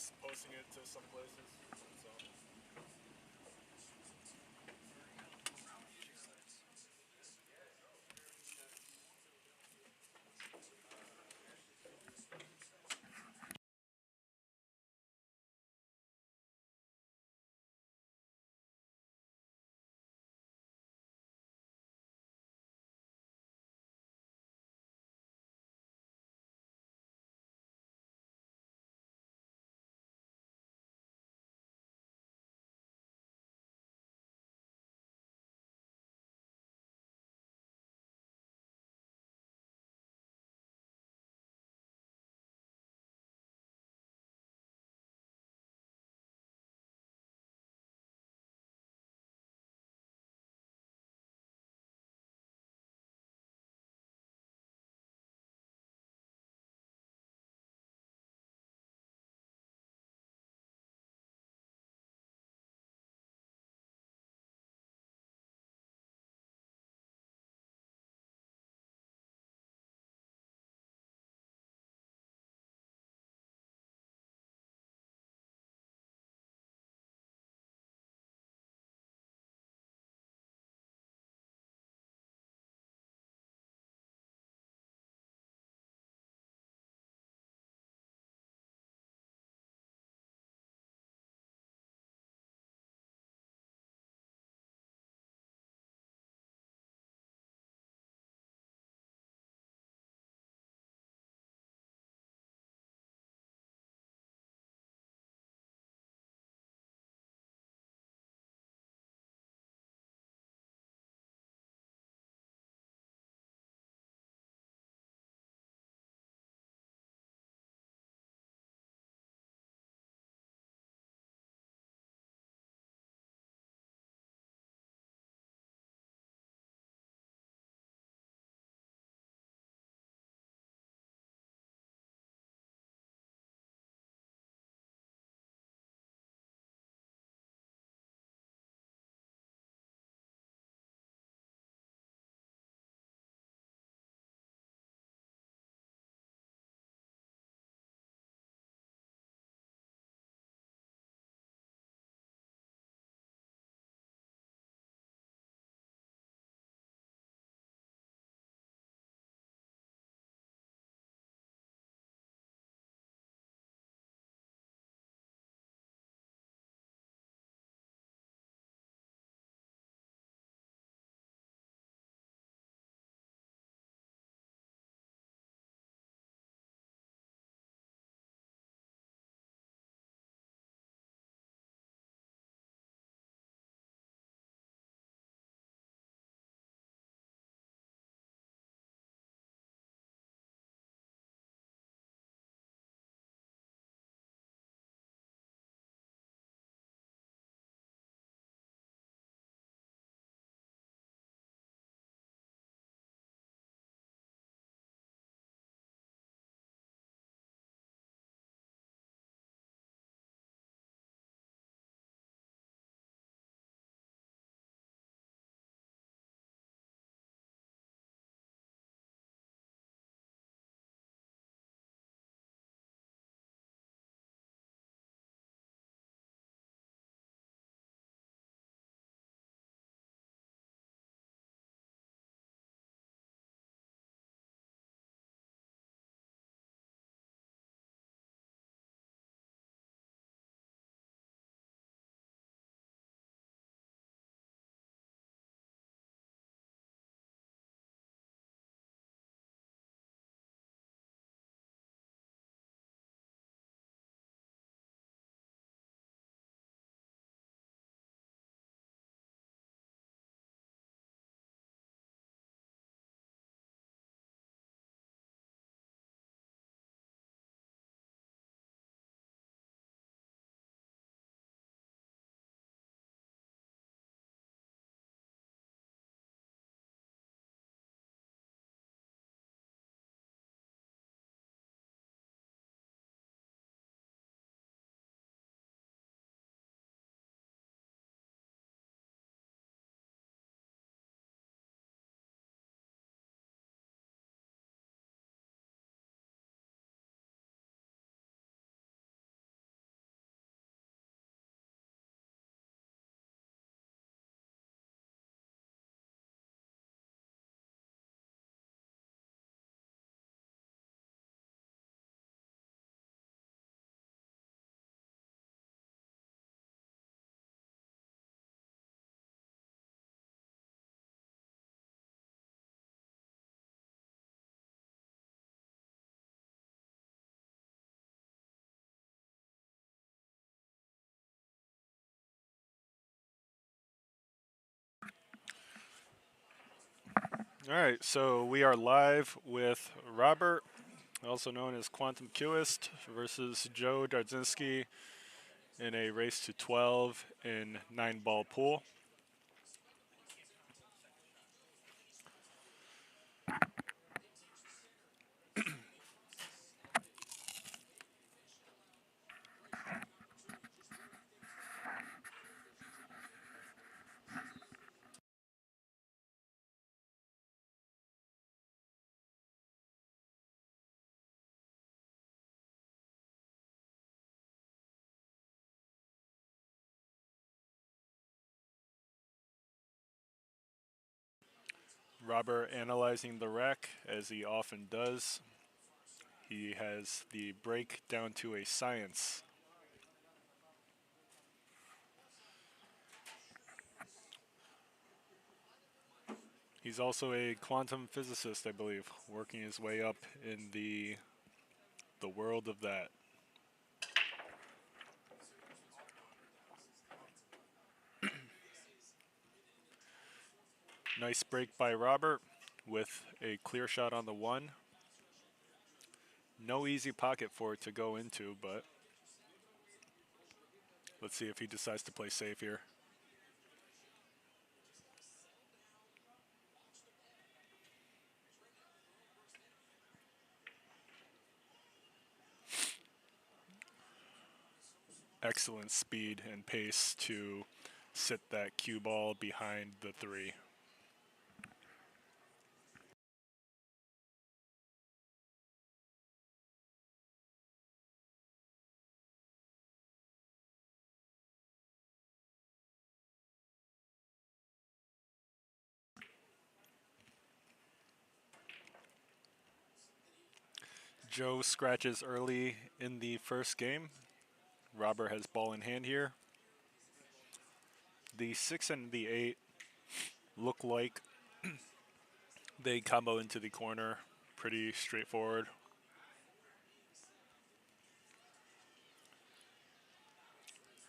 just posting it to some places. So. All right, so we are live with Robert, also known as Quantum Qist, versus Joe Dardzinski in a race to 12 in 9-ball pool. Robert analyzing the rack as he often does. He has the break down to a science. He's also a quantum physicist, I believe, working his way up in the world of that. Nice break by Robert with a clear shot on the one. No easy pocket for it to go into, but let's see if he decides to play safe here. Excellent speed and pace to sit that cue ball behind the three. Joe scratches early in the first game. Robert has ball in hand here. The 6 and the 8 look like they combo into the corner. Pretty straightforward.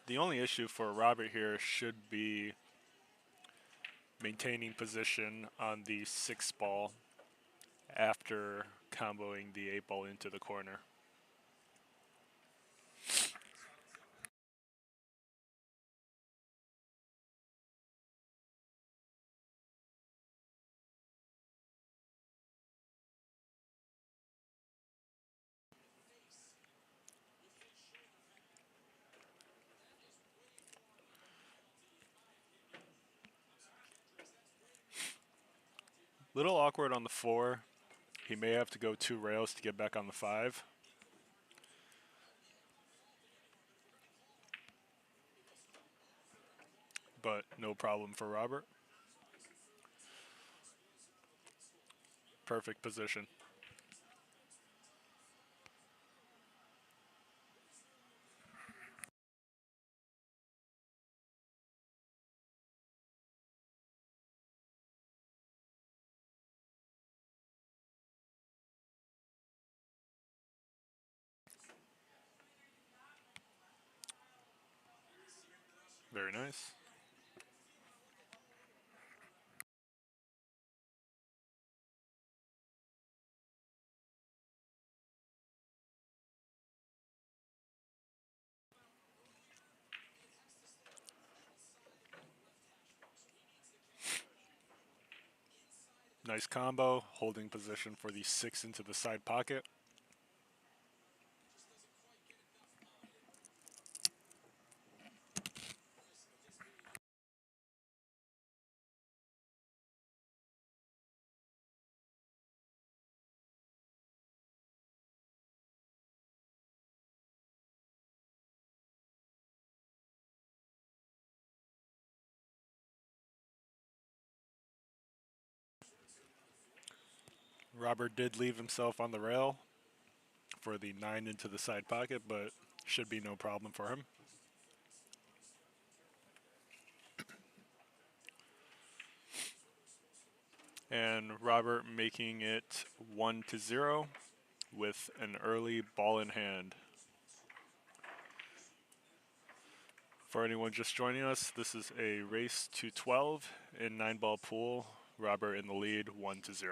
The only issue for Robert here should be maintaining position on the 6 ball after comboing the 8 ball into the corner. Little awkward on the 4. He may have to go 2 rails to get back on the 5. But no problem for Robert. Perfect position. Very nice. Nice combo, holding position for the 6 into the side pocket. Robert did leave himself on the rail for the 9 into the side pocket, but should be no problem for him. And Robert making it 1-0 with an early ball in hand. For anyone just joining us, this is a race to 12 in 9-ball pool. Robert in the lead, 1-0.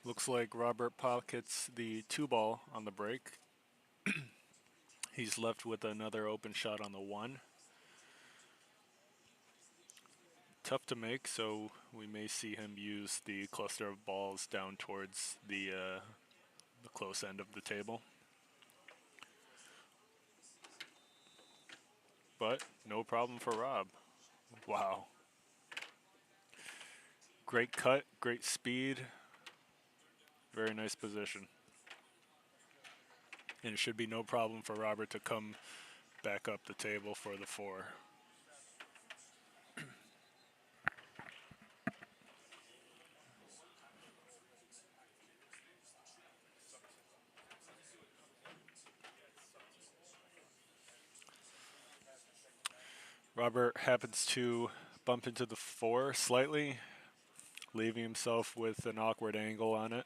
Looks like Robert pockets the 2 ball on the break. He's left with another open shot on the 1. Tough to make, so we may see him use the cluster of balls down towards the close end of the table. But no problem for Rob. Wow. Great cut, great speed, very nice position. And it should be no problem for Robert to come back up the table for the 4. Robert happens to bump into the 4 slightly, leaving himself with an awkward angle on it.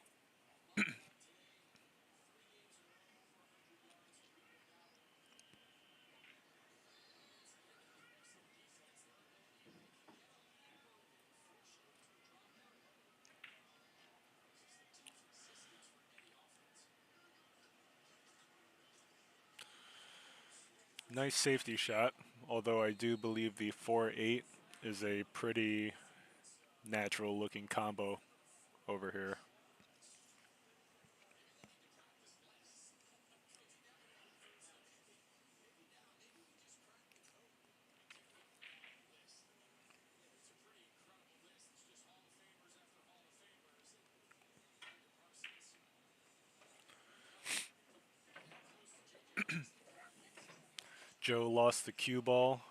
Nice safety shot, although I do believe the 4-8 is a pretty natural looking combo over here. Joe lost the cue ball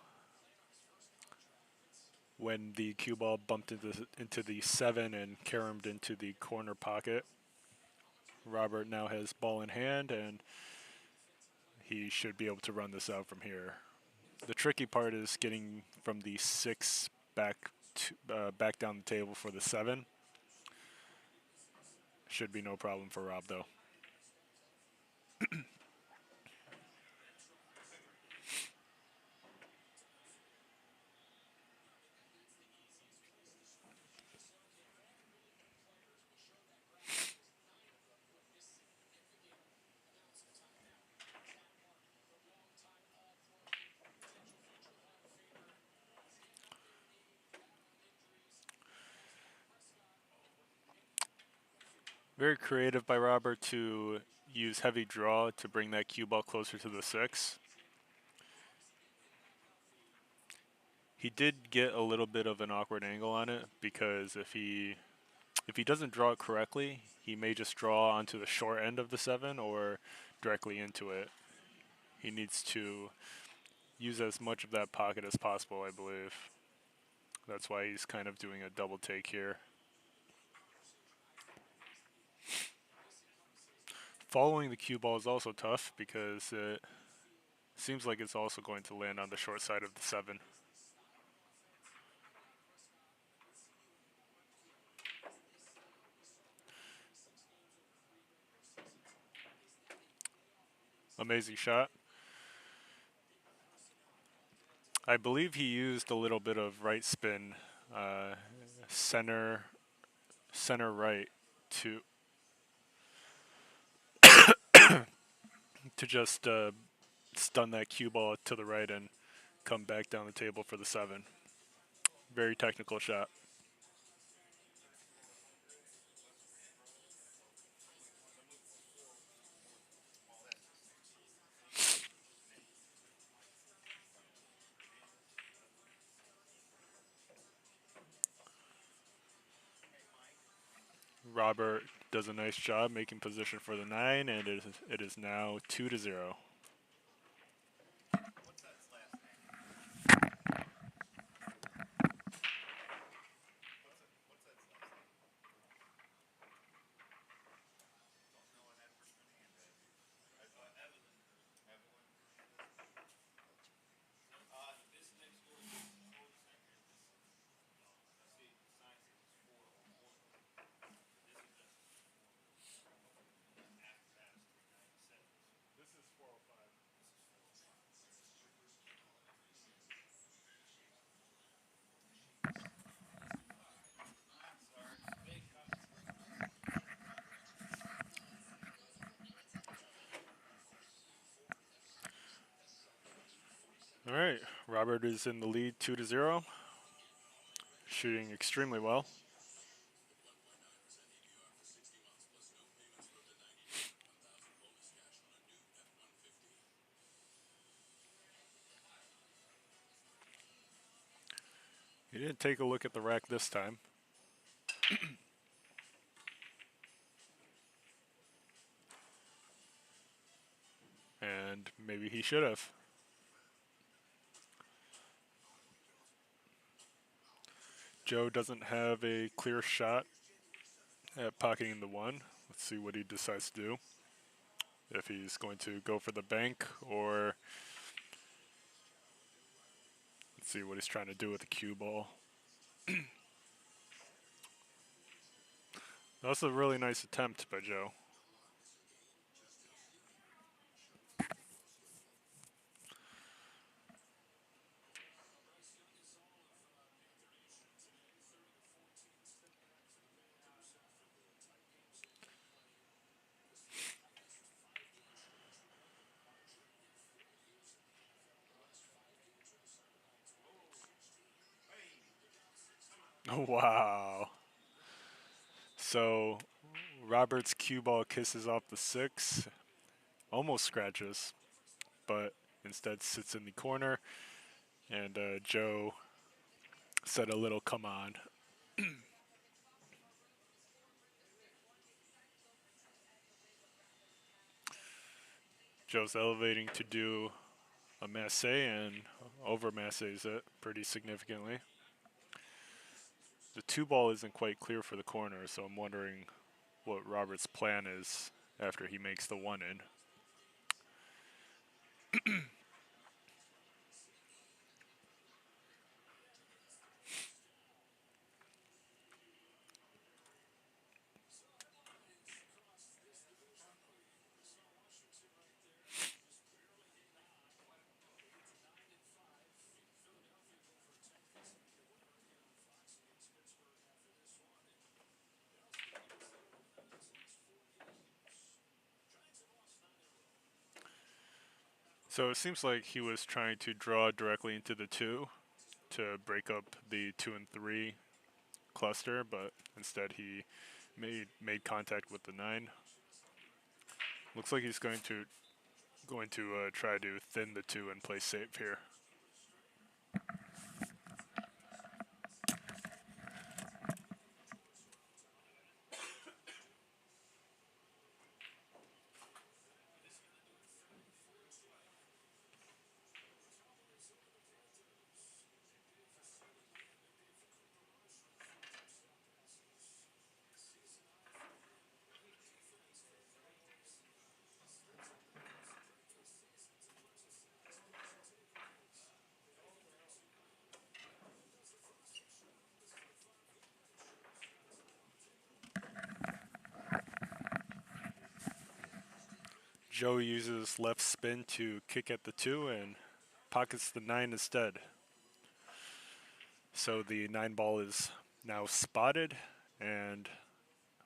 when the cue ball bumped into the 7 and caromed into the corner pocket. Robert now has ball in hand, and he should be able to run this out from here. The tricky part is getting from the 6 back down the table for the 7. Should be no problem for Rob, though. Very creative by Robert to use heavy draw to bring that cue ball closer to the 6. He did get a little bit of an awkward angle on it because if he doesn't draw it correctly, he may just draw onto the short end of the 7 or directly into it. He needs to use as much of that pocket as possible, I believe. That's why he's kind of doing a double take here. Following the cue ball is also tough because it seems like it's also going to land on the short side of the 7. Amazing shot. I believe he used a little bit of right spin, center right to just stun that cue ball to the right and come back down the table for the 7. Very technical shot. Robert does a nice job making position for the 9, and it is now 2-0. All right, Robert is in the lead 2-0, shooting extremely well. He didn't take a look at the rack this time. And maybe he should have. Joe doesn't have a clear shot at pocketing the 1. Let's see what he decides to do. If he's going to go for the bank, or let's see what he's trying to do with the cue ball. That's a really nice attempt by Joe. Wow. So Robert's cue ball kisses off the 6, almost scratches, but instead sits in the corner, and Joe said a little come on. Joe's elevating to do a masse and over masses it pretty significantly. The 2 ball isn't quite clear for the corner, so I'm wondering what Robert's plan is after he makes the 1 in. So it seems like he was trying to draw directly into the 2 to break up the 2 and 3 cluster, but instead he made contact with the 9. Looks like he's going to try to thin the 2 and play safe here. Joe uses left spin to kick at the 2 and pockets the 9 instead. So the 9 ball is now spotted, and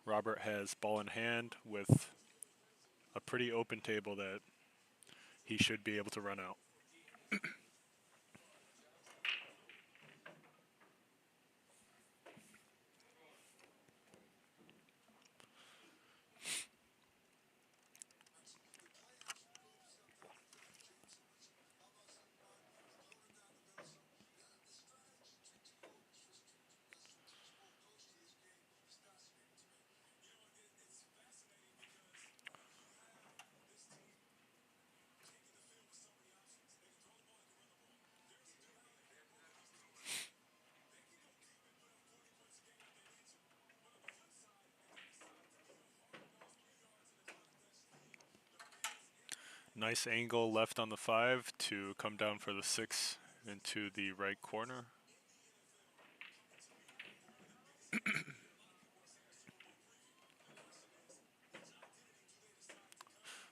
Robert has ball in hand with a pretty open table that he should be able to run out. Nice angle left on the 5 to come down for the 6 into the right corner.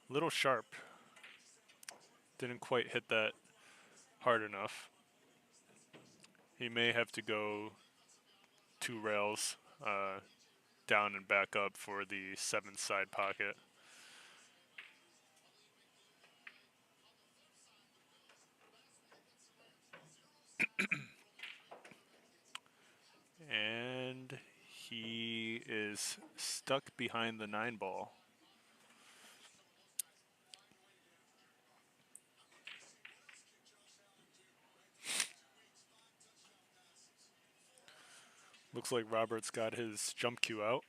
Little sharp. Didn't quite hit that hard enough. He may have to go 2 rails down and back up for the 7 side pocket. And he is stuck behind the 9 ball. Looks like Robert's got his jump cue out.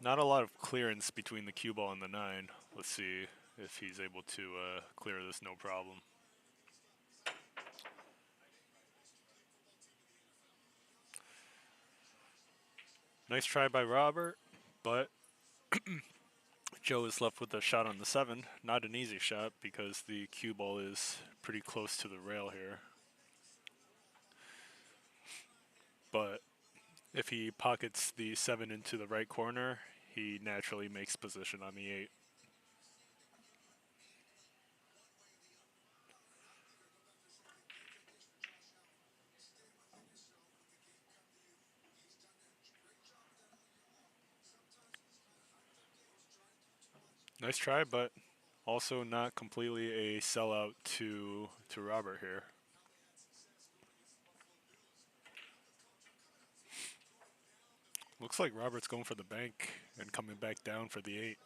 Not a lot of clearance between the cue ball and the 9. Let's see if he's able to clear this no problem. Nice try by Robert, but Joe is left with a shot on the 7. Not an easy shot because the cue ball is pretty close to the rail here. But if he pockets the 7 into the right corner, he naturally makes position on the 8. Nice try, but also not completely a sellout to Robert here. Looks like Robert's going for the bank and coming back down for the 8.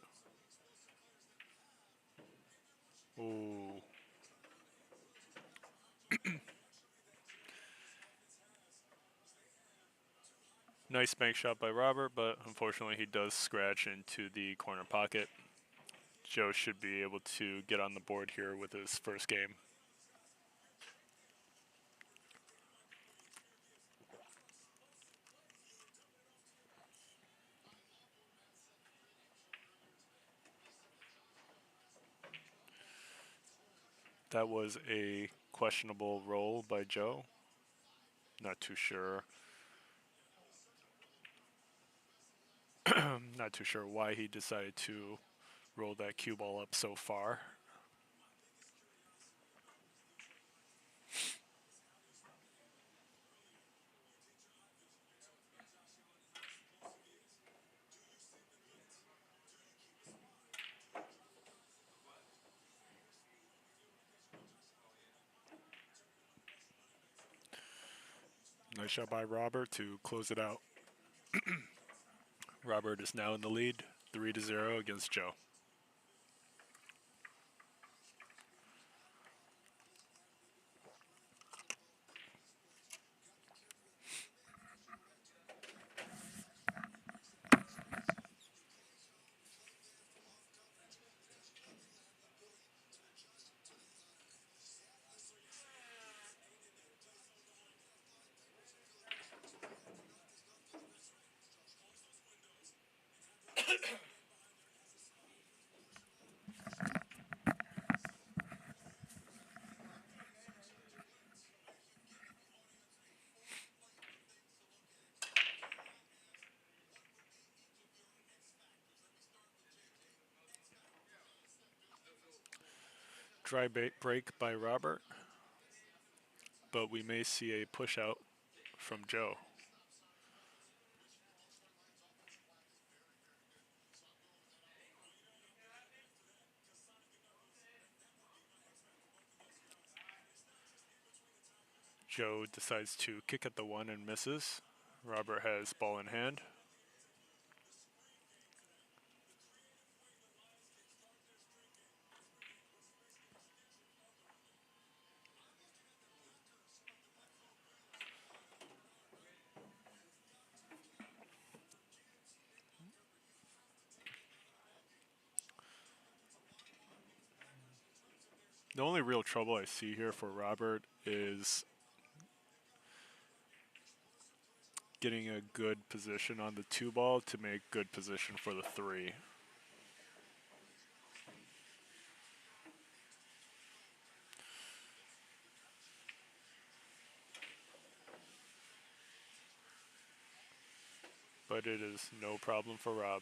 Ooh. Nice bank shot by Robert, but unfortunately he does scratch into the corner pocket. Joe should be able to get on the board here with his first game. That was a questionable roll by Joe. Not too sure. Not too sure why he decided to roll that cue ball up so far. Nice shot by Robert to close it out. Robert is now in the lead, 3-0 against Joe. Dry break by Robert, but we may see a push out from Joe. Joe decides to kick at the 1 and misses. Robert has ball in hand. The only real trouble I see here for Robert is getting a good position on the 2 ball to make good position for the 3. But it is no problem for Rob.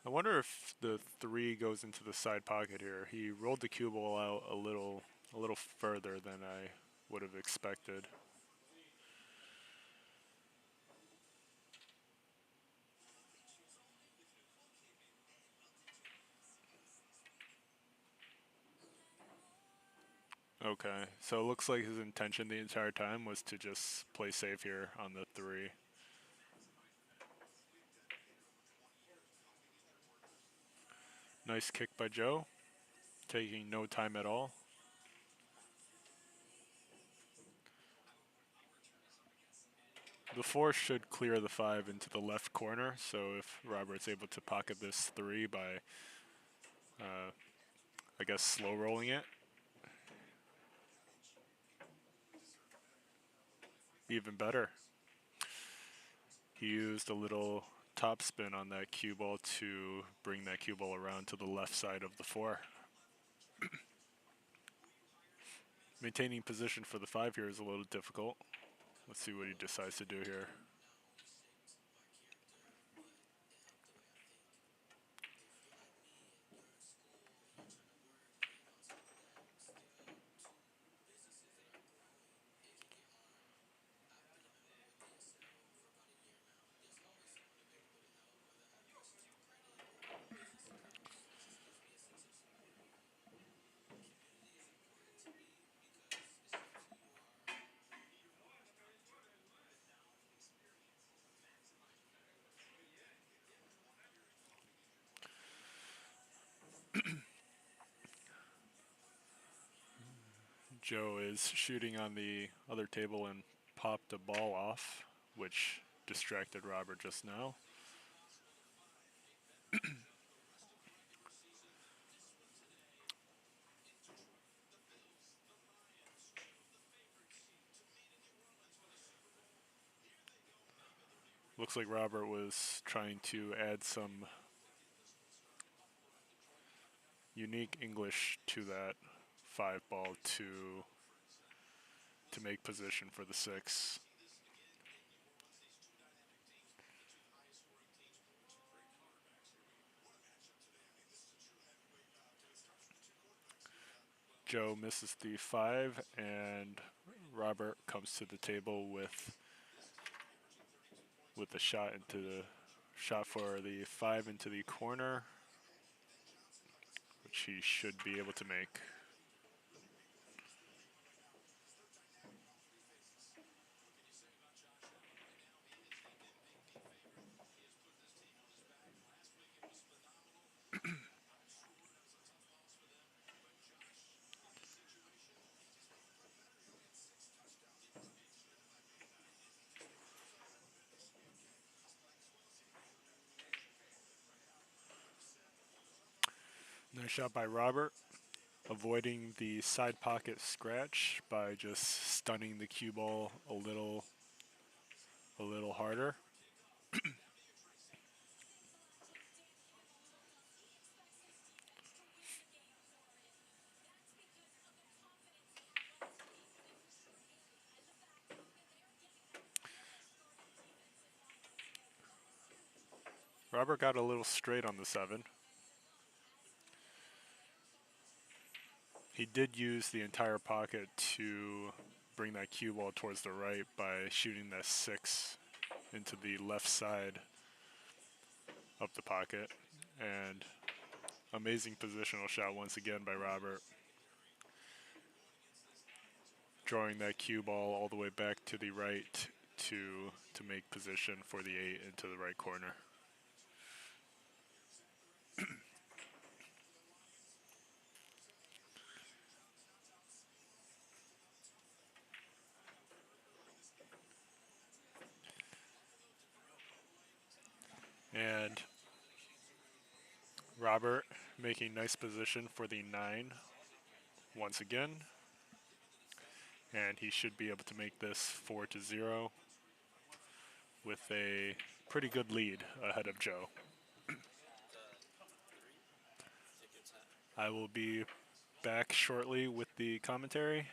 I wonder if the 3 goes into the side pocket here. He rolled the cue ball out a little further than I would have expected. Okay, so it looks like his intention the entire time was to just play safe here on the 3. Nice kick by Joe, taking no time at all. The 4 should clear the 5 into the left corner, so if Robert's able to pocket this 3 by, I guess, slow rolling it, even better. He used a little top spin on that cue ball to bring that cue ball around to the left side of the 4. Maintaining position for the 5 here is a little difficult. Let's see what he decides to do here. Joe is shooting on the other table and popped a ball off, which distracted Robert just now. Looks like Robert was trying to add some unique English to that 5 ball to make position for the 6. Joe misses the 5, and Robert comes to the table with the shot for the 5 into the corner, which he should be able to make. Nice shot by Robert, avoiding the side pocket scratch by just stunning the cue ball a little harder. Robert got a little straight on the 7. He did use the entire pocket to bring that cue ball towards the right by shooting that 6 into the left side of the pocket. And amazing positional shot once again by Robert, drawing that cue ball all the way back to the right to make position for the 8 into the right corner. And Robert making nice position for the 9 once again. And he should be able to make this 4-0 with a pretty good lead ahead of Joe. I will be back shortly with the commentary,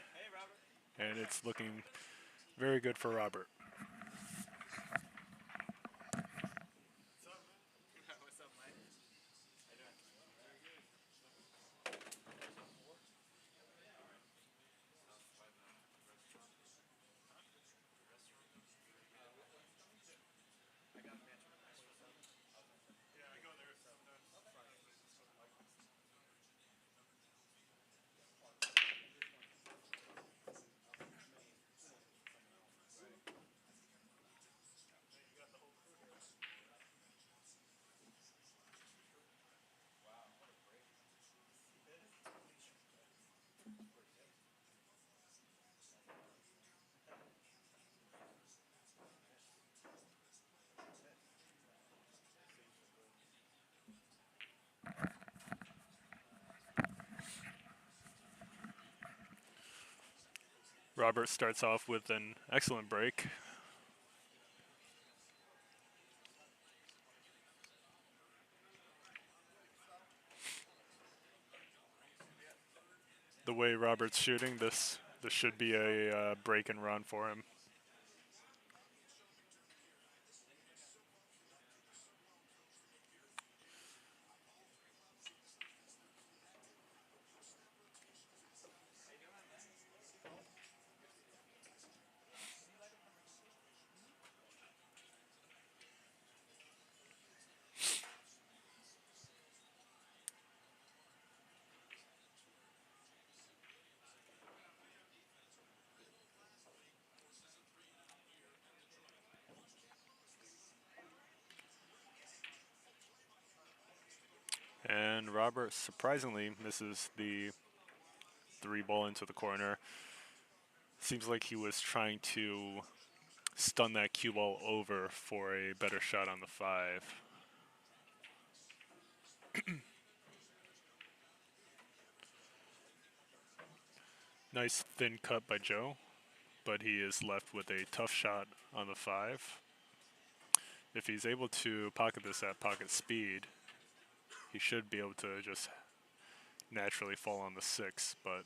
and it's looking very good for Robert. Robert starts off with an excellent break. The way Robert's shooting, this should be a break and run for him. And Robert surprisingly misses the 3 ball into the corner. Seems like he was trying to stun that cue ball over for a better shot on the 5. Nice thin cut by Joe, but he is left with a tough shot on the 5. If he's able to pocket this at pocket speed, he should be able to just naturally fall on the 6, but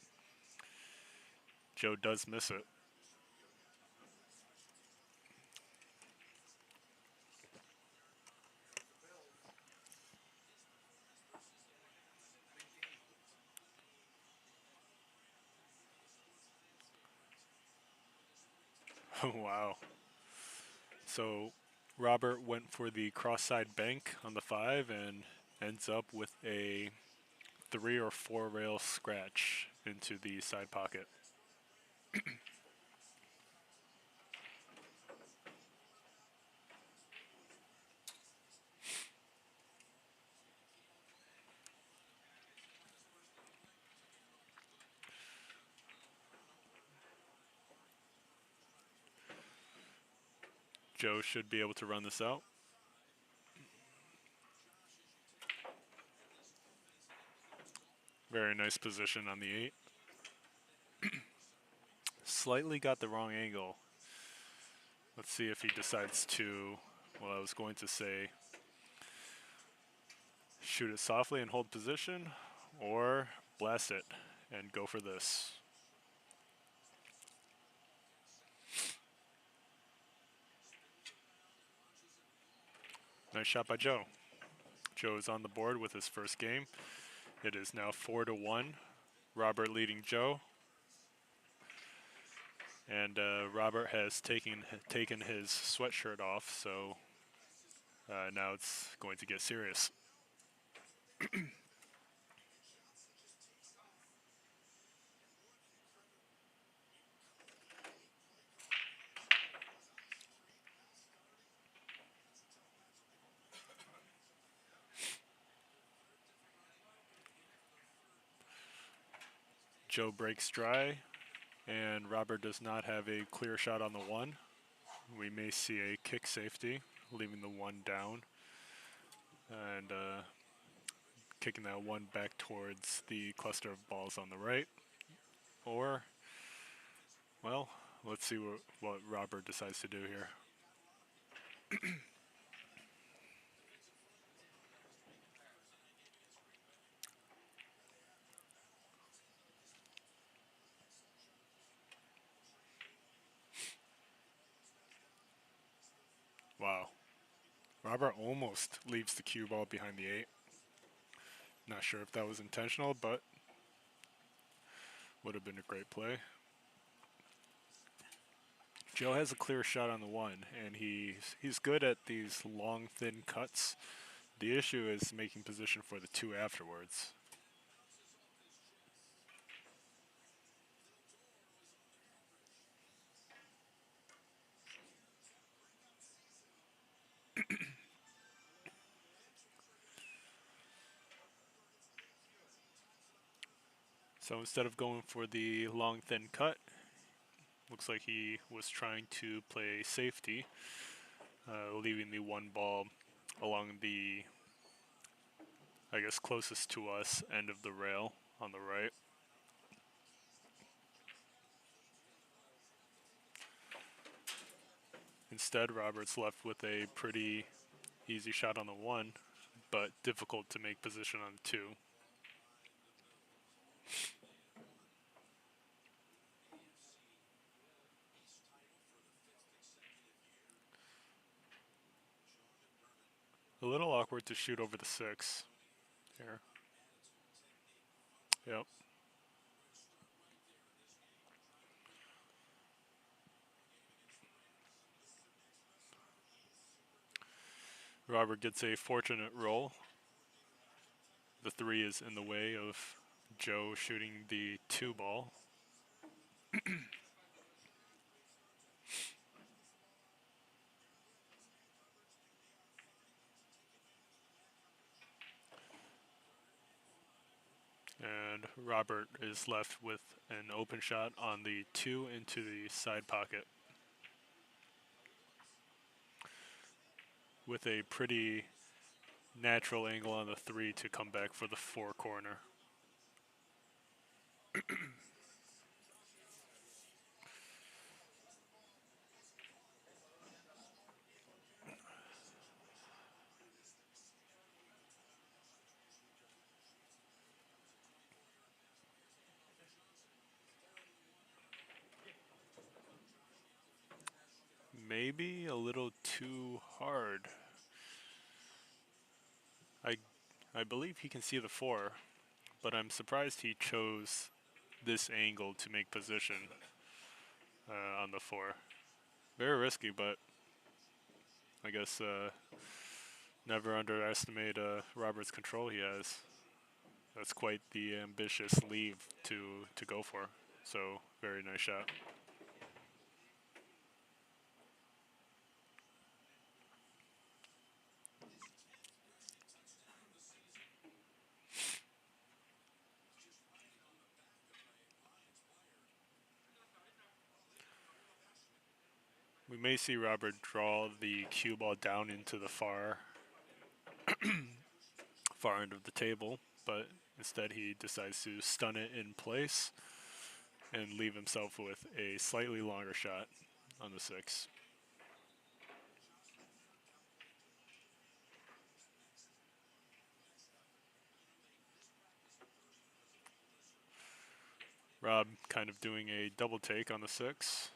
Joe does miss it. Wow. So Robert went for the cross-side bank on the 5 and ends up with a 3 or 4 rail scratch into the side pocket. Joe should be able to run this out. Very nice position on the 8. Slightly got the wrong angle. Let's see if he decides to, well, I was going to say, shoot it softly and hold position, or blast it and go for this. Nice shot by Joe. Joe is on the board with his first game. It is now 4-1. Robert leading Joe. And Robert has taken his sweatshirt off, so now it's going to get serious. Joe breaks dry, and Robert does not have a clear shot on the 1. We may see a kick safety, leaving the 1 down. and kicking that one back towards the cluster of balls on the right. Or, well, let's see what Robert decides to do here. Wow. Robert almost leaves the cue ball behind the 8. Not sure if that was intentional, but would have been a great play. Joe has a clear shot on the 1, and he's good at these long, thin cuts. The issue is making position for the 2 afterwards. So instead of going for the long, thin cut, looks like he was trying to play safety, leaving the 1 ball along the, I guess, closest to us end of the rail on the right. Instead, Robert's left with a pretty easy shot on the 1, but difficult to make position on the 2. A little awkward to shoot over the 6 here. Yep. Robert gets a fortunate roll. The 3 is in the way of Joe shooting the 2 ball. And Robert is left with an open shot on the 2 into the side pocket, with a pretty natural angle on the 3 to come back for the 4 corner. Maybe a little too hard. I I believe he can see the 4, but I'm surprised he chose this angle to make position on the 4. Very risky, but I guess never underestimate Robert's control he has. That's quite the ambitious leave to go for. So very nice shot. We may see Robert draw the cue ball down into the far end of the table, but instead he decides to stun it in place and leave himself with a slightly longer shot on the 6. Rob kind of doing a double take on the 6.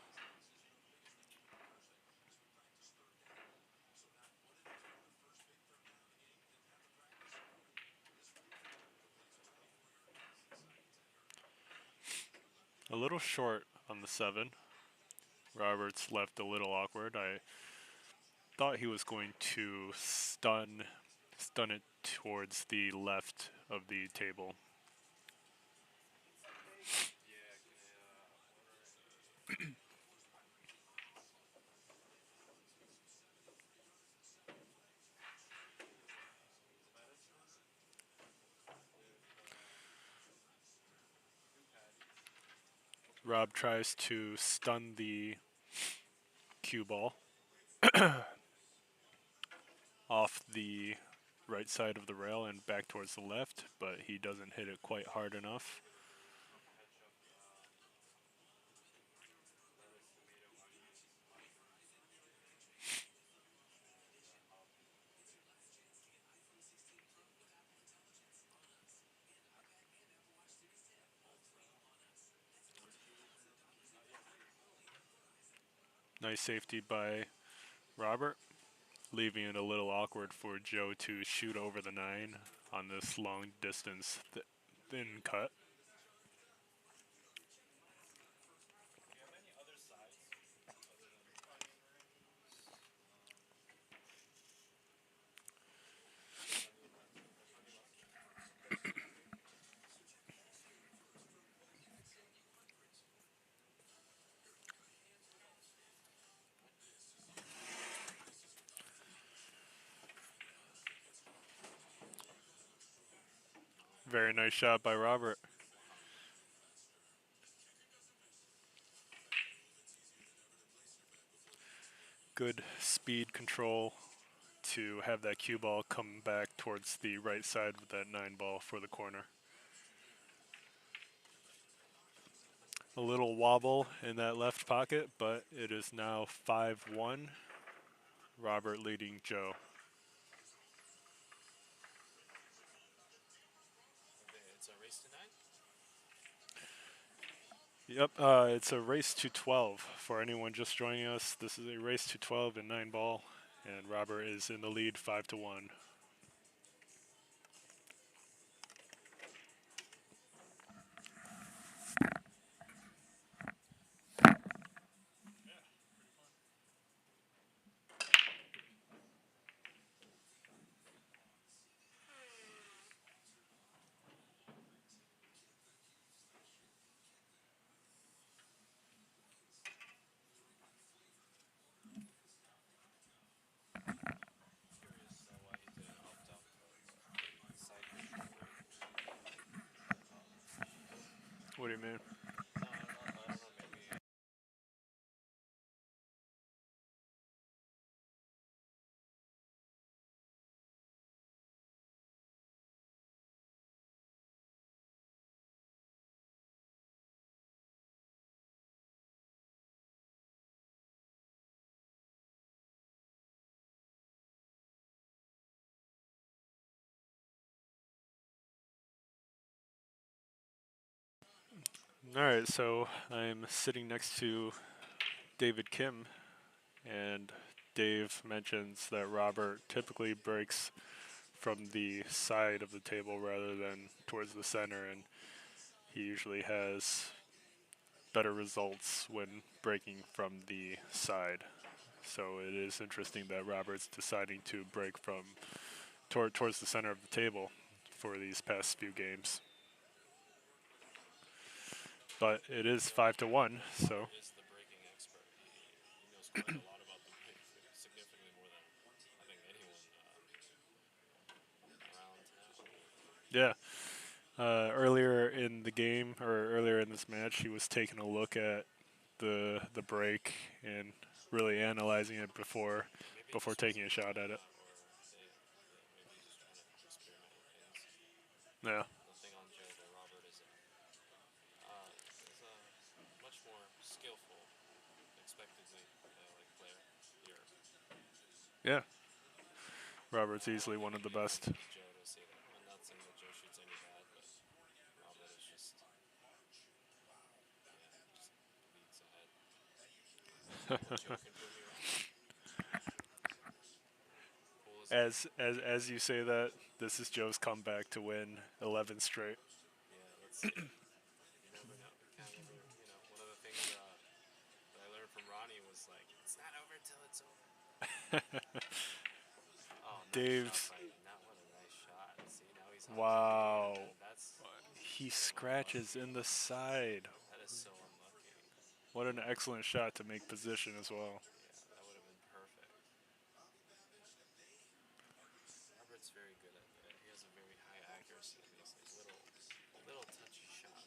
A little short on the 7. Robert's left a little awkward. I thought he was going to stun it towards the left of the table. Rob tries to stun the cue ball off the right side of the rail and back towards the left, but he doesn't hit it quite hard enough. Nice safety by Robert, leaving it a little awkward for Joe to shoot over the 9 on this long distance thin cut. Very nice shot by Robert. Good speed control to have that cue ball come back towards the right side with that 9 ball for the corner. A little wobble in that left pocket, but it is now 5-1. Robert leading Joe. It's a race to 9? Yep, it's a race to 12 for anyone just joining us. This is a race to 12 in 9 ball, and Robert is in the lead 5-1. Curious why he didn't opt out for the side control. What do you mean? No, I don't know. Maybe All right, so I'm sitting next to David Kim, and Dave mentions that Robert typically breaks from the side of the table rather than towards the center, and he usually has better results when breaking from the side. So it is interesting that Robert's deciding to break from towards the center of the table for these past few games. But it is 5-1, so Robert is the breaking expert. He knows quite a lot about the break, significantly more than I think anyone around now. yeah. Earlier in the game, or earlier in this match, he was taking a look at the break and really analyzing it before Maybe he before just taking wasn't a used to shot at it. that, or maybe he's just trying to experiment with things. Yeah. Nothing on Joe, but Robert is a much more skillful, expectedly like player here. Yeah. Robert's easily one of the Maybe it's best. easy for Joe to say that. I'm not saying that Joe shoots any bad, but Robert is just just leagues ahead. Maybe Joe can prove me wrong. Cool as it. As you say that, this is Joe's comeback to win 11 straight. Yeah, let's see. You never know. You can't ever. One of the things that I learned from Ronnie was like, it's not over till it's over. Oh, nice shot Dave's by Nat. What a nice shot. See, now he's on TV, wow. and that's He so scratches unlucky. in the side. That is so unlucky. What an excellent shot to make position as well. Yeah, that would have been perfect. Robert's very good at that. He has a very high accuracy on these like little touchy shots.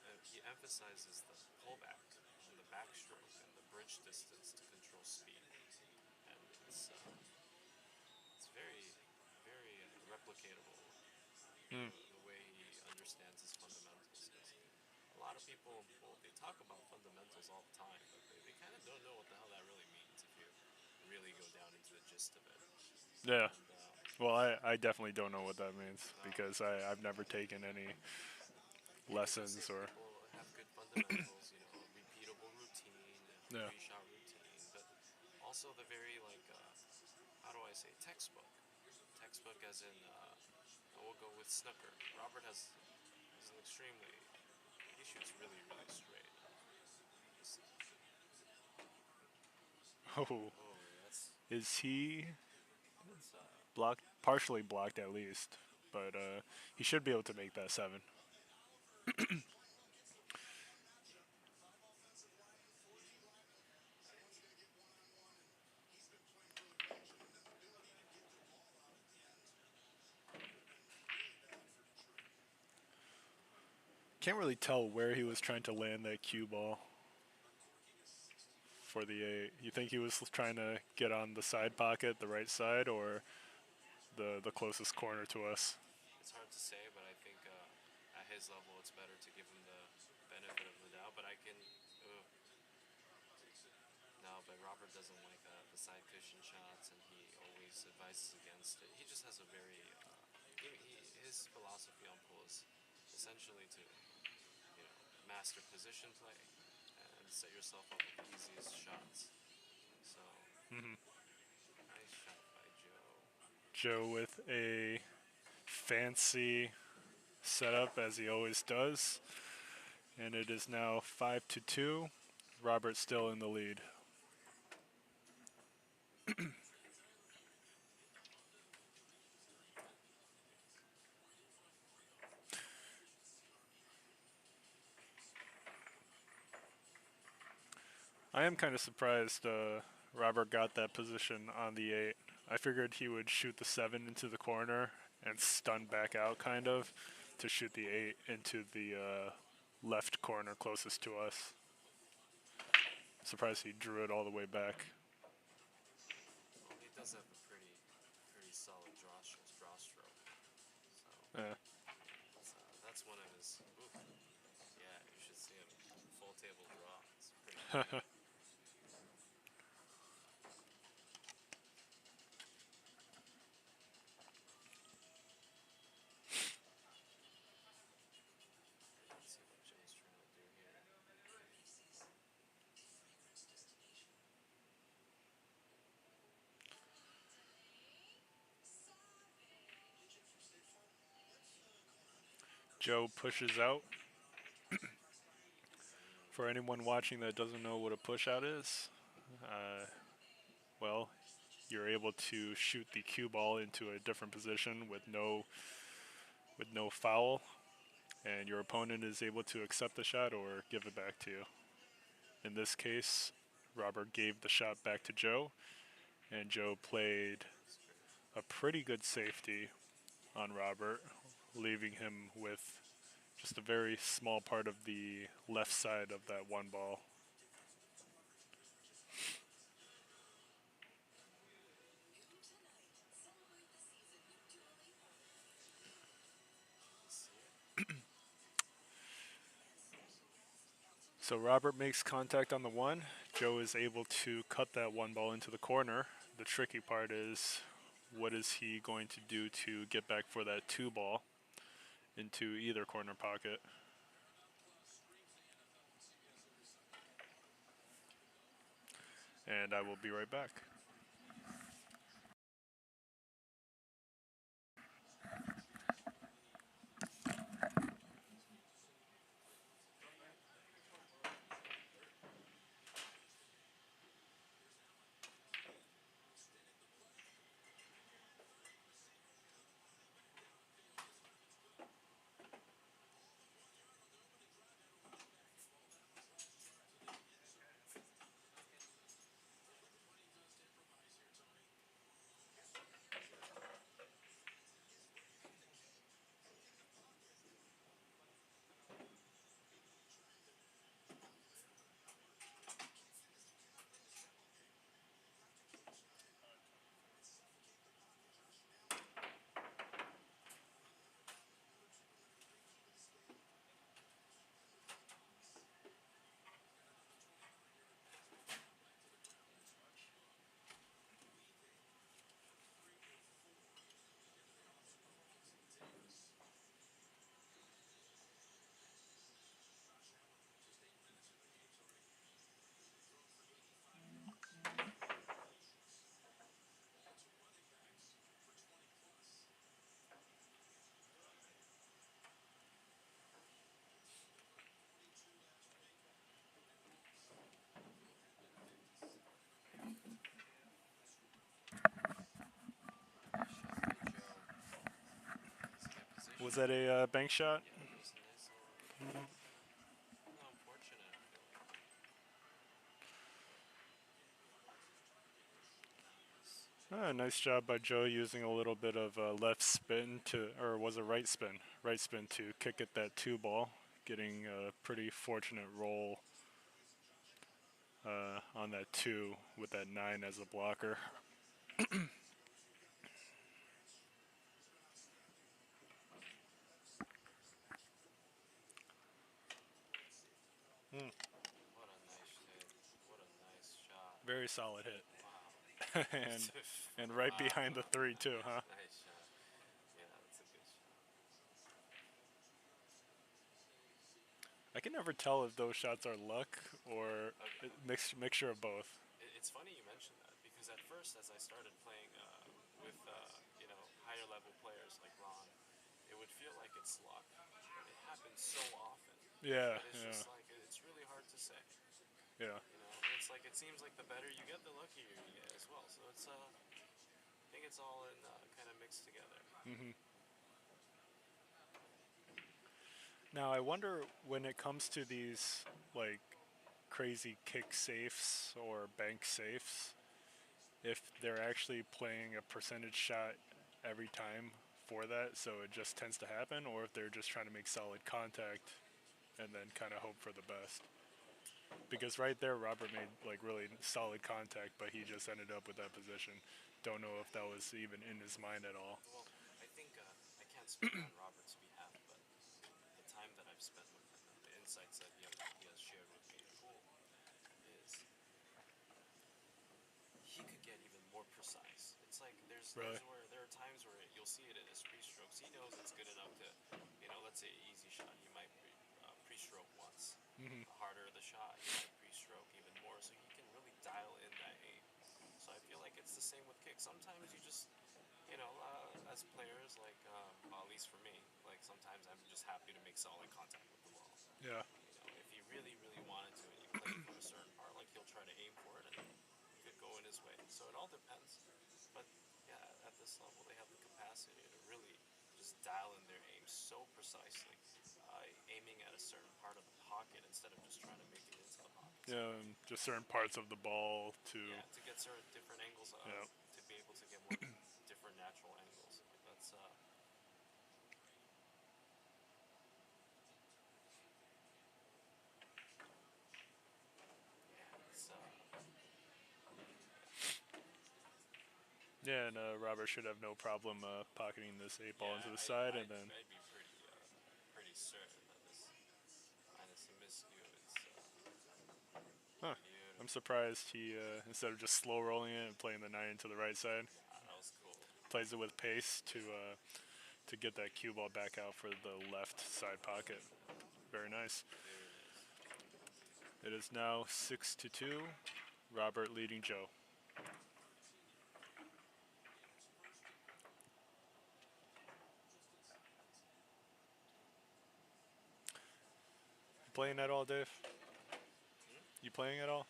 And he emphasizes the pullback and the backstroke and the bridge distance to control speed, and it's very very replicatable. Mm. The way he understands his fundamentals. 'Cause a lot of people in pool they talk about fundamentals all the time, but they kind of don't know what the hell that really means if you really go down into the gist of it. Yeah. And Well, I definitely don't know what that means uh, because I've never taken any yeah, because you'll see lessons or. people have good fundamentals, a repeatable routine, a Yeah. three-shot routine, but also the very like how do I say textbook as in I will go with snooker. Robert has an extremely he shoots really really straight. Just Oh, oh is he that's blocked? Partially blocked at least, but he should be able to make that seven. Can't really tell where he was trying to land that cue ball for the eight. You think he was trying to get on the side pocket, the right side, or the closest corner to us? it's hard to say, but I think at his level, it's better to give him the benefit of the doubt. But I can, uh, no, but Robert doesn't like the side cushion shots, and he always advises against it. He just has a very, his philosophy on pool is essentially to, master position play and set yourself up with the easiest shots. So Hmm. nice shot by Joe. Joe with a fancy setup as he always does, and it is now 5-2. Robert still in the lead. I am kind of surprised Robert got that position on the eight. I figured he would shoot the seven into the corner and stun back out, kind of, to shoot the eight into the left corner closest to us. Surprised he drew it all the way back. Well, he does have a pretty solid draw stroke. So Yeah. that's one of his. Ooh, yeah, you should see him full table draw. It's pretty clean. Let's see what Joe's trying to do here. Joe pushes out. For anyone watching that doesn't know what a push out is, uh, well, you're able to shoot the cue ball into a different position with no foul, and your opponent is able to accept the shot or give it back to you. In this case, Robert gave the shot back to Joe, and Joe played That's great. a pretty good safety on Robert, leaving him with just a very small part of the left side of that one ball. You see it. So Robert makes contact on the one. Joe is able to cut that one ball into the corner. The tricky part is what is he going to do to get back for that two ball into either corner pocket? And I will be right back. Was that a bank shot? Yeah, that was a nice little unfortunate. I feel like Nice job by Joe using a little bit of left spin to, or was it right spin to kick at that two ball, getting a pretty fortunate roll on that two with that nine as a blocker. what a nice hit. What a nice shot. Very solid hit, Wow. and right behind the Wow. three too, huh? Nice shot. Yeah, that's a good shot. I can never tell if those shots are luck or Okay. a mixture of both. It's funny you mentioned that because at first, as I started playing with higher level players like Ron, it would feel like it's luck, but it happens so often Yeah, that it's yeah, just like it's really hard to say. yeah. It's like it seems like the better you get, the luckier you get as well. So I think it's all in kind of mixed together. Now I wonder when it comes to these like crazy kick safes or bank safes, if they're actually playing a percentage shot every time for that, so it just tends to happen, or if they're just trying to make solid contact and then kind of hope for the best. Because right there, Robert made like really solid contact, but he just ended up with that position. Don't know if that was even in his mind at all. Well, I think I can't speak on Robert's behalf, but the time that I've spent with him and the insights that he has shared with me in pool is he could get even more precise. It's like Really? there are times where you'll see it in his pre-strokes. He knows it's good enough to, let's say easy shot, he might pre-stroke once. The harder the shot, he might pre-stroke even more, so he can really dial in that aim. So I feel like it's the same with kicks. Sometimes you just, as players, like well, at least for me, like sometimes I'm just happy to make solid contact with the ball. Yeah. If he really, really wanted to, and you play it from a certain part, like he'll try to aim for it, and it could go in his way. So it all depends. But yeah, at this level, they have the capacity to really just dial in their aim so precisely, aiming at a certain part of the pocket instead of just trying to make it into the pocket. So, Yeah, and just certain parts of the ball to. yeah, to get certain different angles, Yeah. to be able to get more different natural angles. Like that's yeah, it's Yeah, and Robert should have no problem pocketing this eight ball yeah, into the side, and I'd then I'd be pretty certain that this minus a miscue, it's huh. I'm beautiful. surprised he instead of just slow rolling it and playing the nine into the right side, Yeah, that was cool. plays it with pace to get that cue ball back out for the left side pocket. Very nice. Very nice. It is now 6-2. Robert leading Joe. Playing at all, Dave? Hmm? You playing at all?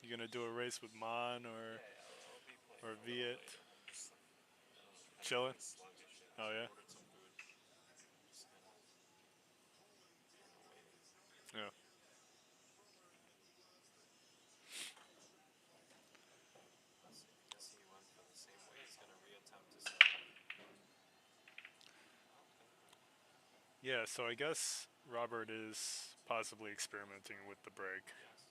You gonna do a race with Mon or Yeah, yeah, I'll be playing or a little Viet? later. I'm just like, kind of Chilling? feeling sluggish. Yeah, Oh yeah, ordered some food. Just kind of waiting. yeah. Guess he went for the same way. He's gonna reattempt to set. Okay. Yeah, so I guess Robert is possibly experimenting with the break. Yes.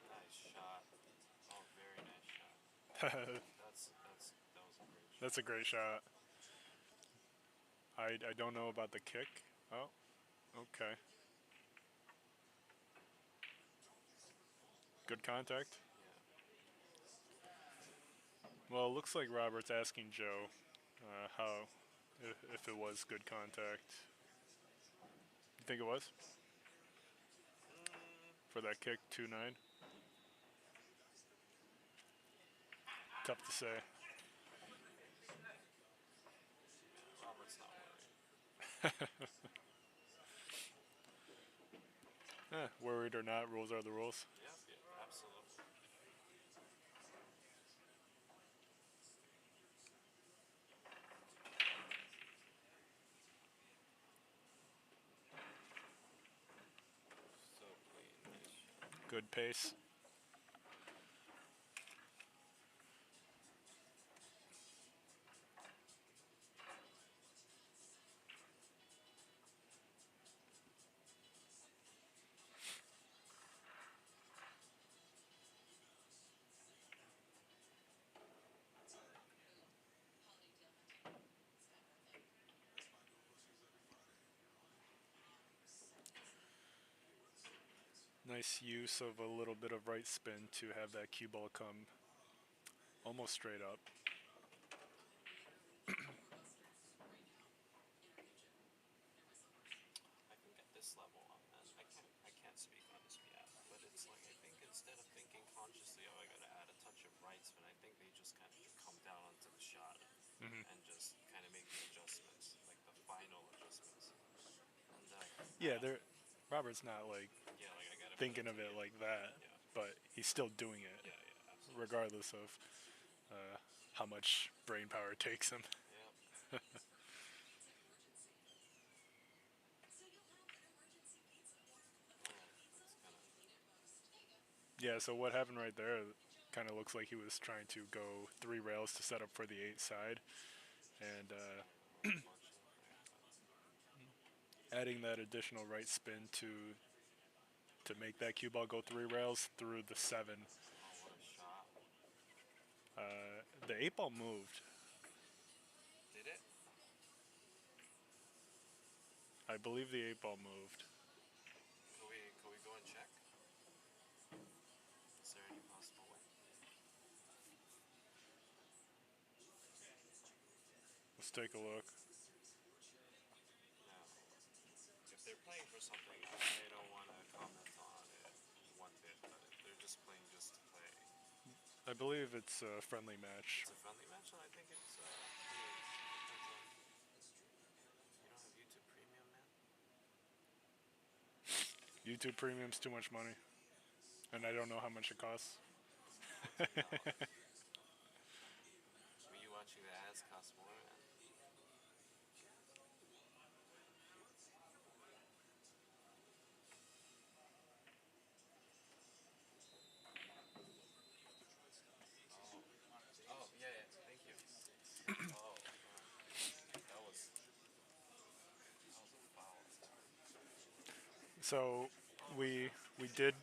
Nice shot. Oh, very nice shot. That was a great That's shot. a great shot. I don't know about the kick. Oh, okay. Good contact. Yeah. Well, it looks like Robert's asking Joe how if it was good contact. You think it was Mm, for that kick 2-9? Tough to say. yeah. Robert's not worried. Worried or not, rules are the rules. Yeah, yeah, absolutely. So clean, nice shot. Good pace. Nice use of a little bit of right spin to have that cue ball come almost straight up. I think at this level, and I can't speak on his behalf, but it's like I think instead of thinking consciously, oh, I gotta add a touch of right spin, I think they just kind of come down onto the shot and just kind of make the adjustments, like the final adjustments. And Yeah, there. Robert's not like yeah, like I gotta put it thinking of it together. like that, Yeah, but he's still doing it, yeah, yeah, absolutely. regardless of how much brain power it takes him. Yeah, oh, that's kind of Yeah, so what happened right there kind of looks like he was trying to go 3 rails to set up for the 8 side, and yeah, a little much there, but adding that additional right spin to make that cue ball go 3 rails through the 7. oh, what a shot! The 8 ball moved. Did it? I believe the 8 ball moved. Could we go and check? Is there any possible way? Let's take a look. Now, if they're playing for something, I don't want to comment on it one bit. But if they're just playing just to play, I believe it's a friendly match. it's a friendly match, and I think it's. I mean, depends on. You don't have YouTube Premium, man. YouTube Premium's too much money, and I don't know how much it costs. Oh, $10. But you watching the ads cost more, man. Oh, oh, yeah, yeah. Thank you. Oh, that was a foul. So we did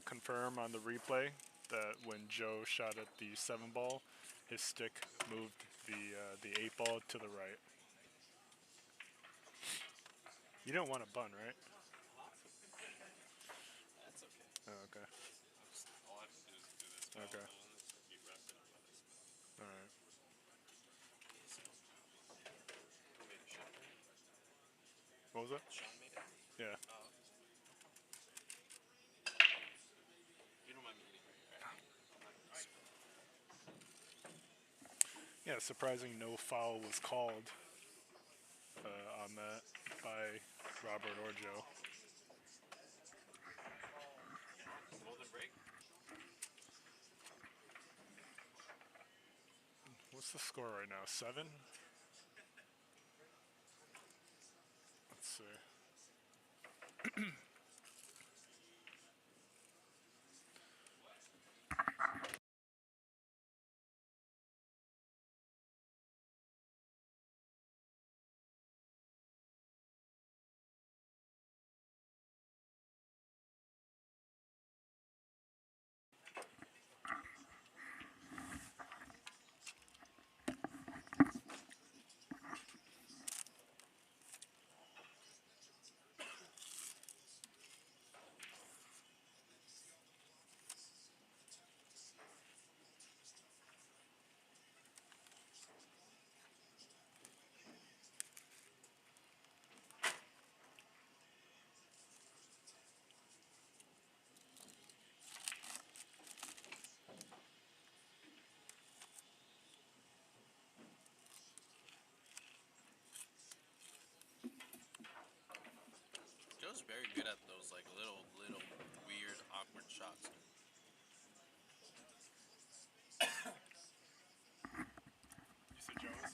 confirm on the replay that when Joe shot at the 7 ball, his stick moved the 8 ball to the right. You don't want a bun, right? Huh? That's okay. Oh, okay. I'll just all I have to do is do this while Okay. keep repping and let us. All right. Okay, so who made a shot? What was that? Sean made it. Yeah. Oh, okay. You don't mind me eating, right? I'm not gonna spill it. Yeah. Surprising, no foul was called on that by Robert or Joe. Golden break. What's the score right now? 7. Let's see. very good at those like little weird awkward shots. You said Joe's?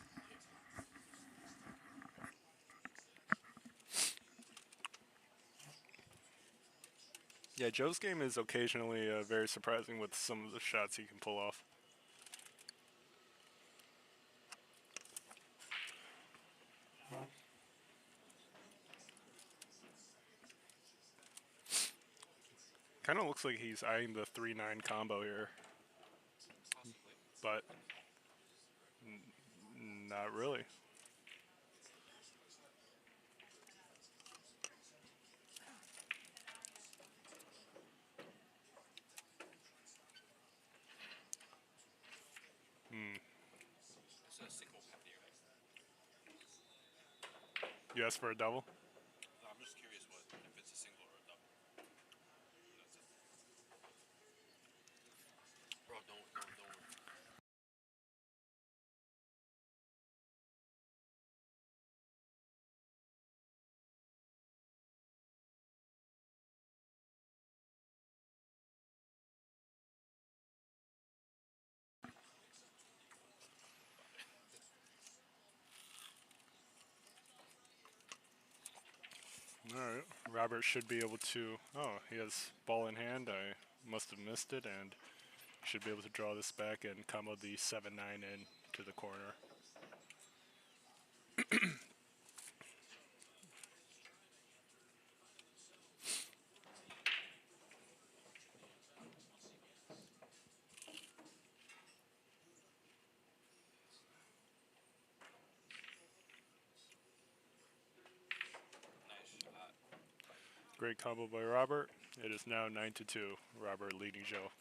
Yeah, Joe's game is occasionally very surprising with some of the shots he can pull off. Kind of looks like he's eyeing the 3-9 combo here, Possibly. but not really. It's a single penalty, right? You asked for a double? No, I'm just curious what if it's a single or a double. That's it. Bro, don't. All right. Robert should be able to. Oh, he has ball in hand. I must have missed it, and should be able to draw this back and combo the 7-9 in to the corner. Nice shot. Great combo by Robert. It is now 9-2. Robert leading Joe.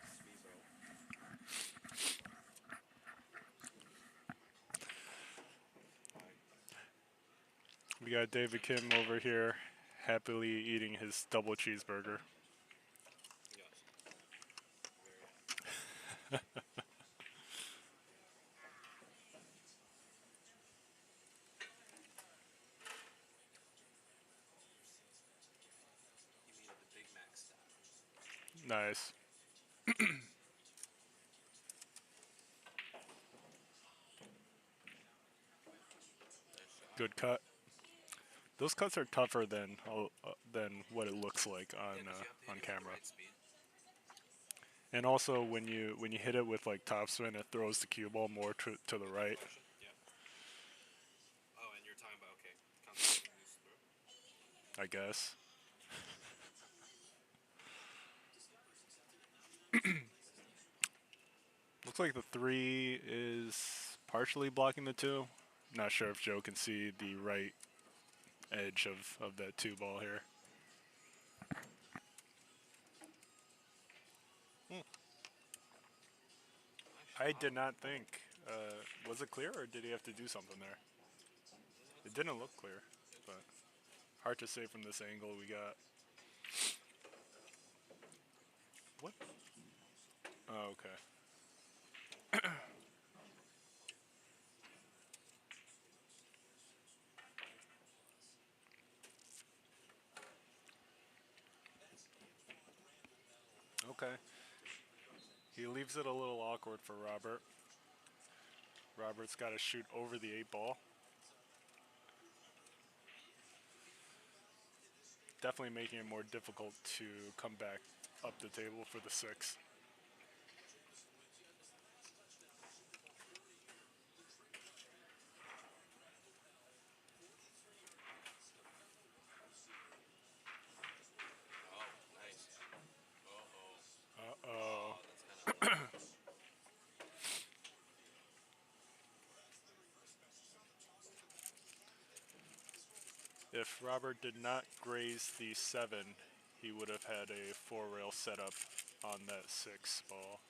It's me, bro. We got David Kim over here, happily eating his double cheeseburger. Yes. Very happy. You mean the Big Mac style? Nice. Nice shot. Good cut. Those cuts are tougher than what it looks like Yeah, because you have to on hit it with the camera. right speed. And also when you hit it with like topspin, it throws the cue ball more to the right. Motion. Yeah. Oh, and you're talking about okay, constantly loose through. I guess. Looks like the 3 is partially blocking the 2. Not sure if Joe can see the right edge of that 2 ball here. Nice I shot. did not think. Was it clear or did he have to do something there? It didn't look clear, but hard to say from this angle we got. What? Oh, okay. Okay. He leaves it a little awkward for Robert. Robert's got to shoot over the 8 ball. Definitely making it more difficult to come back up the table for the 6. Oh, nice. Oh, oh. Uh-oh. Oh, that's kind of unlucky. If Robert did not graze the 7, he would have had a 4-rail setup on that 6 ball.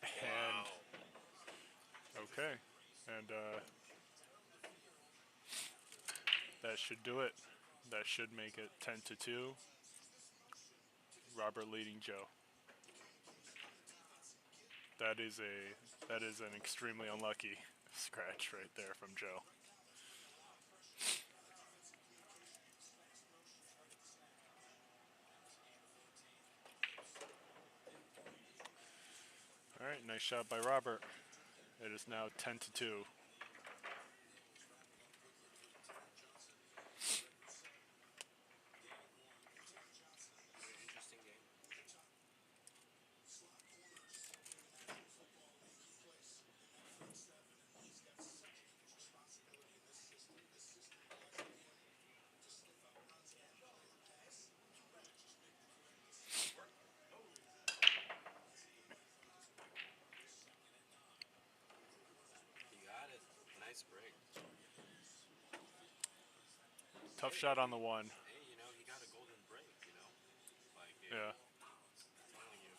And Wow. okay, and that should do it. That should make it 10-2. Robert leading Joe. That is an extremely unlucky scratch right there from Joe. All right, nice shot by Robert. It is now 10-2. Very interesting game. He got it. Nice break. Tough shot on the 1. Hey, he got a golden break. Like, Yeah. I'm telling you,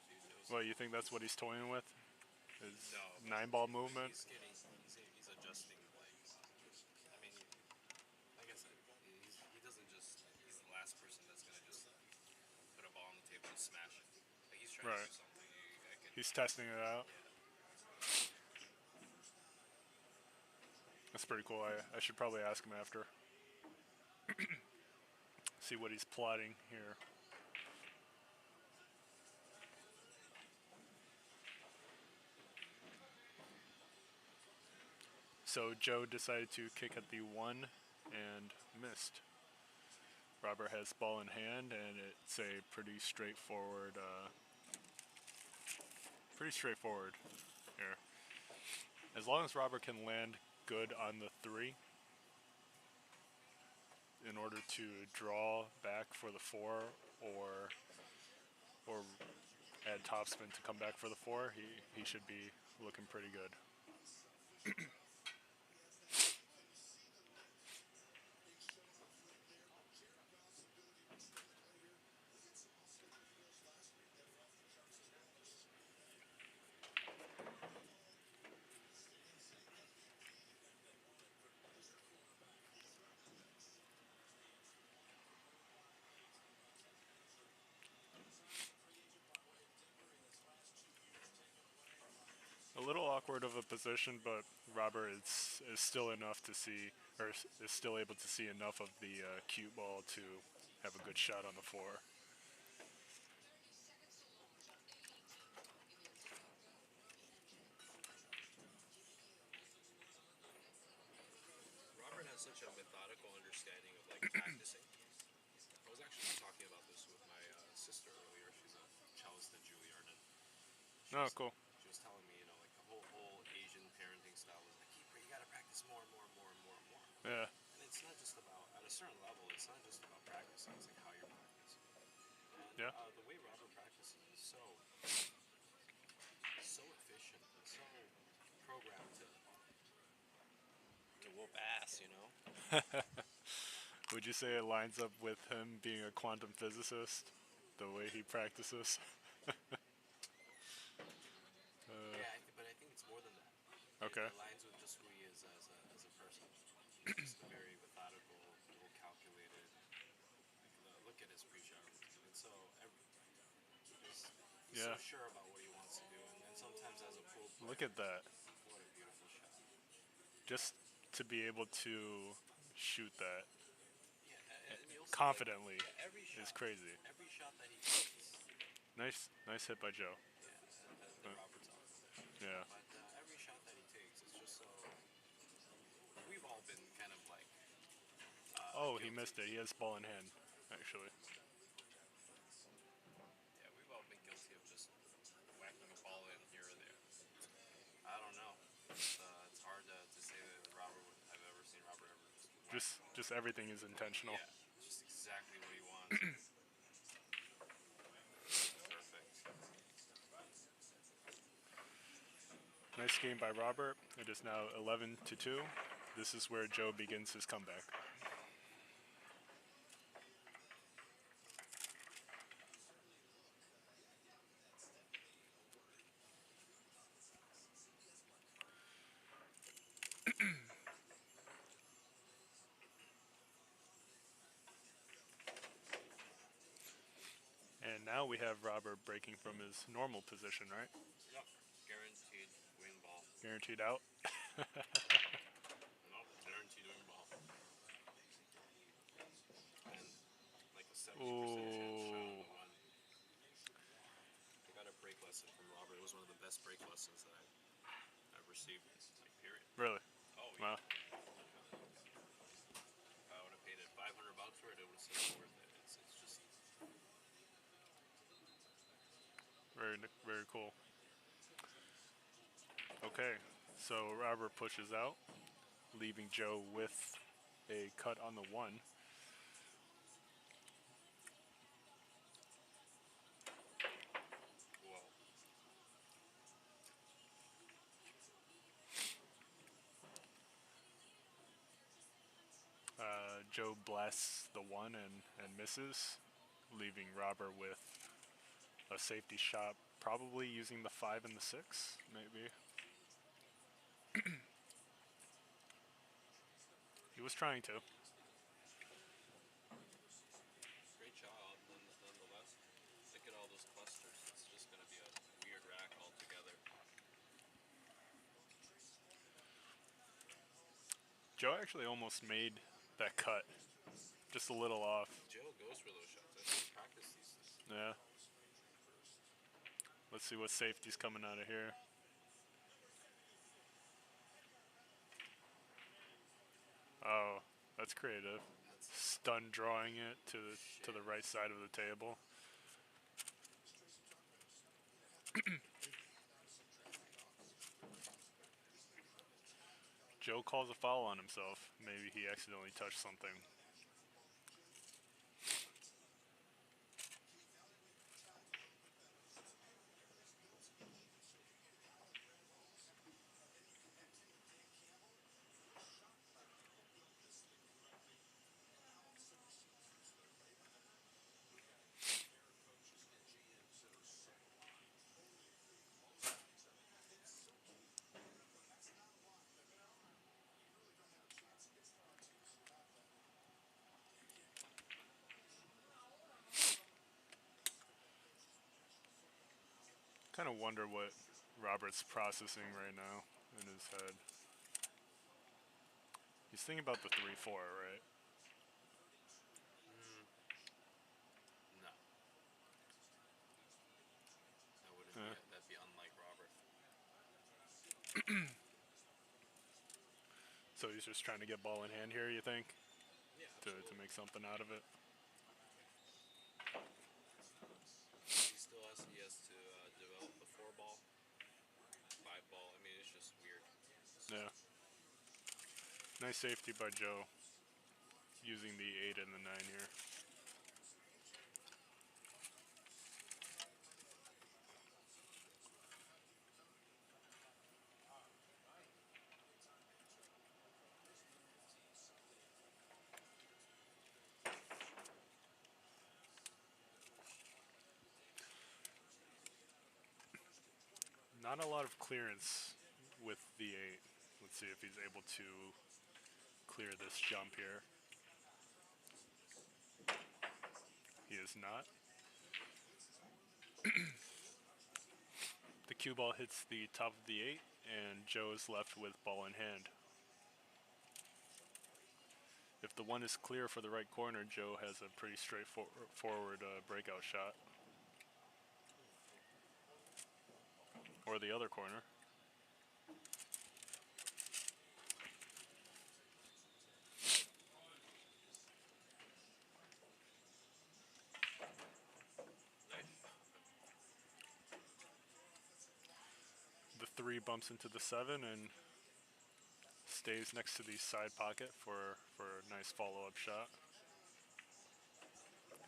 dude knows. Well, you think that's what he's toying with? His No, but 9-ball movement? he's adjusting. Like, I mean, like I said, he doesn't just. He's the last person that's gonna just put a ball on the table and smash it. Like he's trying to Right. do something. I can. He's testing it out. Yeah. That's pretty cool. I should probably ask him after. See what he's plotting here. So Joe decided to kick at the 1 and missed. Robert has ball in hand, and it's a pretty straightforward here. As long as Robert can land good on the 3 in order to draw back for the 4 or add topspin to come back for the 4, he should be looking pretty good. A little awkward of a position, but Robert is still enough to see, or is still able to see enough of the cue ball to have a good shot on the 4. Robert has such a methodical understanding of like practicing. I was actually talking about this with my sister earlier. She's a cellist at Juilliard, and she Oh, was cool. she was telling me, like the whole Asian parenting style was like, Keeper, you gotta practice more and more and more and more and more. Yeah, And it's not just about at a certain level. It's not just about practicing. It's like how you're practicing. And yeah. the way Robert practices is so efficient and so programmed to whoop ass. Would you say it lines up with him being a quantum physicist, the way he practices? Yeah, but I think it's more than that. Okay. It aligns with just who he is as a person. He's just a very methodical, well calculated. Look at his pre-shot routine. And so he's so Yeah. sure about what he wants to do. And then sometimes as a pool player, Look at that. what a beautiful shot. Just to be able to shoot that Yeah, and you'll see confidently like, every is shot, crazy. every shot that he takes. Nice hit by Joe. Yeah, the Roberts off there. Yeah. But every shot that he takes is just so. We've all been kind of like. Oh, he Guilty. missed it. He has ball in hand, actually. Yeah, we've all been guilty of just whacking a ball in here or there. I don't know. It's hard to say that I've ever seen Robert ever just whack. Just everything is intentional. Yeah, just exactly what he wants. Perfect. Nice game by Robert. It is now 11-2. This is where Joe begins his comeback. And now we have Robert breaking from his normal position, right? Yep. Guaranteed win ball. Guaranteed out. Nope. Guaranteed win ball. And like a 70% chance shot on Ooh. the one. I got a break lesson from Robert. It was one of the best break lessons that I've received. Like, period. Really? Oh, yeah. Wow. If I would have paid it $500 for it, it would have still been worth it. It's just Very, very cool. Okay, so Robert pushes out, leaving Joe with a cut on the one. well. Joe blasts the one and misses, leaving Robert with a safety shot, probably using the 5 and the 6, maybe. He was trying to. Great job, nonetheless. Look at all those clusters. It's just going to be a weird rack altogether. Joe actually almost made that cut, just a little off. Joe goes for those shots. I think he practiced these things. Yeah. Let's see what safety's coming out of here. Oh, that's creative. That's Stun drawing it to shit. the right side of the table. Joe calls a foul on himself. Maybe he accidentally touched something. Kind of wonder what Robert's processing right now in his head. He's thinking about the 3-4, right? No. That wouldn't Yeah. be. That'd be unlike Robert. So he's just trying to get ball in hand here, you think? Yeah, To absolutely. make something out of it. He has to develop the 4 ball, 5 ball. I mean, it's just weird. Yeah. Nice safety by Joe. Using the 8 and the 9 here. Not a lot of clearance with the 8. Let's see if he's able to clear this jump here. He is not. The cue ball hits the top of the 8, and Joe is left with ball in hand. If the 1 is clear for the right corner, Joe has a pretty straightforward breakout shot. Or the other corner. Nice. The 3 bumps into the 7 and stays next to the side pocket for a nice follow-up shot.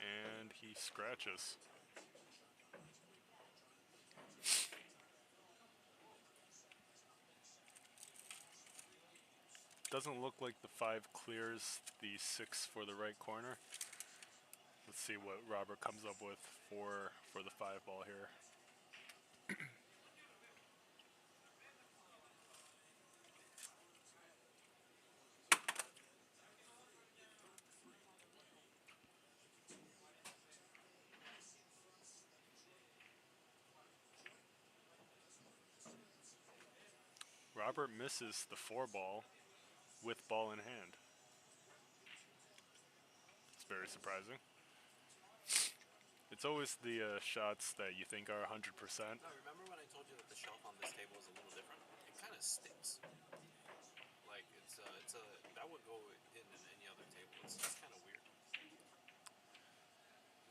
And he scratches. doesn't look like the 5 clears the 6 for the right corner. Let's see what Robert comes up with for the 5 ball here. Robert misses the 4 ball with ball in hand. It's very surprising. It's always the shots that you think are 100%. No, remember when I told you that the shelf on this table is a little different? It kind of sticks. Like it's a that would go in any other table. It's kind of weird.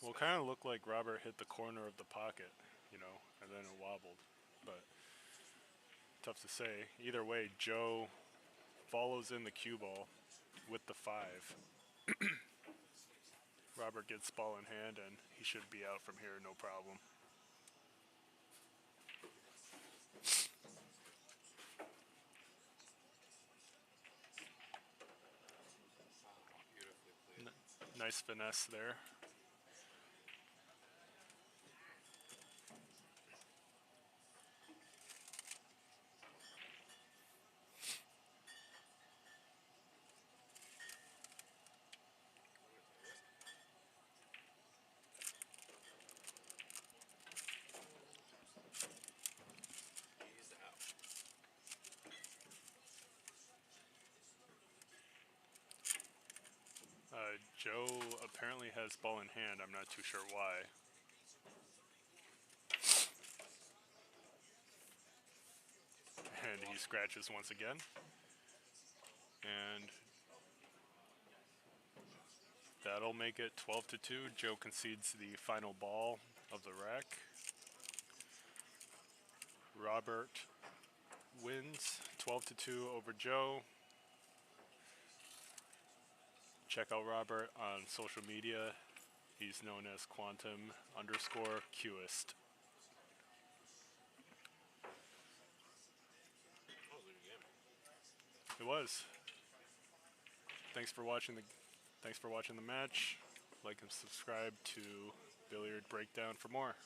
Well, it kind of looked like Robert hit the corner of the pocket, you know, and then it wobbled. But tough to say. Either way, Joe follows in the cue ball with the 5. Robert gets ball in hand, and he should be out from here, no problem. Beautifully played. Nice finesse there. He's out. Joe apparently has ball in hand. I'm not too sure why. And he scratches once again. And that'll make it 12-2. Joe concedes the final ball of the rack. Robert wins 12-2 over Joe. Check out Robert on social media. He's known as Quantum_Qist. That was a good game. It was. Thanks for watching the match. Like and subscribe to Billiard Breakdown for more.